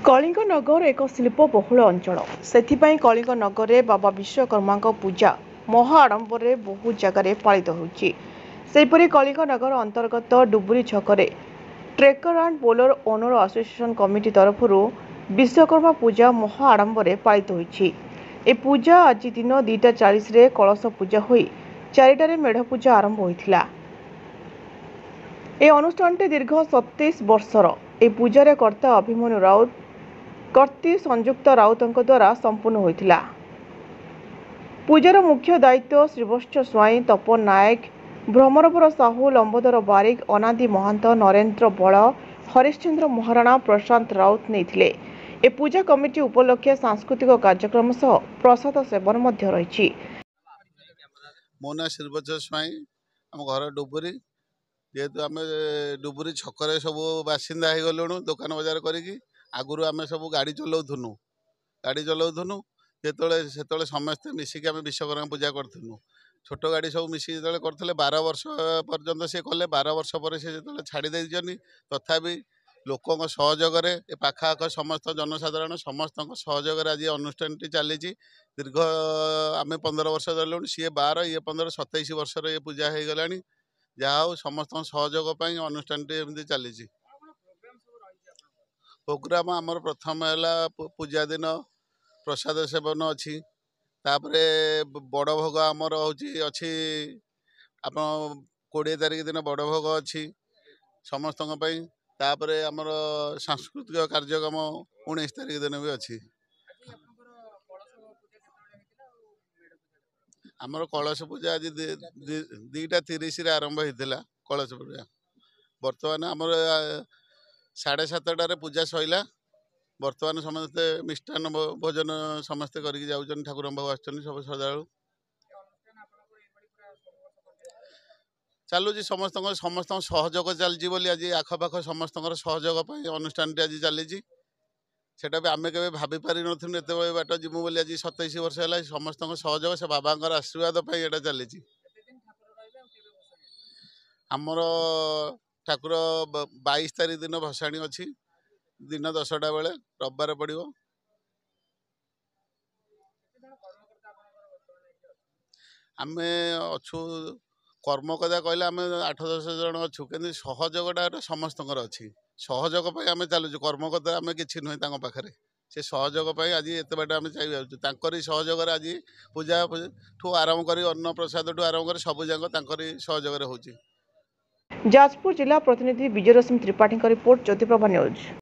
कलिंग नगर एक शिल्पबहुल अंचल से कलिंग नगर में बाबा विश्वकर्मा पूजा महाआडंबर बहु जगार पालित होपरी कलिंग नगर अंतर्गत डुबुरी छक Trekker and Bolero owner association committee तरफ विश्वकर्मा पूजा महाआडंबर पालित होती। पूजा आज दिन 2:40 कलश पूजा हो 4टार मेढ़ पूजा आरंभ होता। ए अनुष्ठान दीर्घ 27 वर्षर ए पूजार कर्ता अभिमन्यु राउत कर्ती संयुक्त राउतों द्वारा संपूर्ण होता। पूजार मुख्य दायित्व श्रीवत्स स्वाई तपन नायक भ्रमरपुर साहू लंबोदर बारिक अनादि महंत नरेन्द्र बल हरिश्चंद्र महाराणा प्रशांत राउत नहीं। ए पूजा कमिटी उपलक्षे सांस्कृतिक कार्यक्रम सह प्रसाद सेवन रही। मो ना श्रीवत्स स्वाई आम घर डुबुरी जेहेतु आम डुबुरी छकरे सब बासिंदा हो गलुणु दुकान बजार करी आगुरी आम सब गाड़ी चलाऊनु जो समस्ते मिसिक आम विश्वकर्मा पूजा करूँ छोट गाड़ी सब मिसिक जो करते 12 वर्ष पर्यंत सी कले 12 वर्ष पर सी जो छाड़ी देनी तथापि लोकों सहयोग पाखाख समस्त जनसाधारण समस्त सहयोग आज अनुष्ठान चली दीर्घ आम 15 वर्ष रही सी 12 ये 15 27 वर्ष ये पूजा हो गला जहाँ समस्त सहयोग अनुष्ठान चली प्रोग्राम आमर प्रथम है पूजा दिन प्रसाद सेवन अच्छी तापरे बड़ भोग आमर अच्छी आप 20 तारिख दिन बड़ भोग अच्छी समस्त तापरे आमर सांस्कृतिक कार्यक्रम 19 तारिख दिन भी अच्छी। आमर कलश पूजा आज 2:30 आरंभ होता कलश पूजा बर्तमान आमर 7:30 पूजा सैला बर्तमान समस्ते मिष्टान भोजन समस्ते करके जाऊँ ठाकुर पाक आसुच्च सब श्रद्धालु चलुची समस्त समस्त सहयोग चलती आज आखपाख समस्त सहयोग अनुष्ठान आज चली सेटा भी आम के भाभी पारि नु एत बाट जीमु बोली आज 27 वर्ष है समस्त सहयोग से बाबा आशीर्वाद ये चली आमर ठाकुर 22 तारिख दिन भसाणी अच्छी दिन 10टा बेले रविवार पड़ो आम अच्छु कर्मकर्ता कहले आम 8-10 जन अच्छु कि सहयोगटा समस्त अच्छी सहयोग आम चलुँ कर्मकर्ता आम कि नुहे पाखे से सहयोग आज एत बाट आम चाहिए सहयोग आज पूजा ठू आरंभ कर अन्न प्रसाद ठू आरंभ कर सब जाक सहयोग हो। जाजपुर जिला प्रतिनिधि विजय रश्मि त्रिपाठी रिपोर्ट ज्योतिप्रभा न्यूज।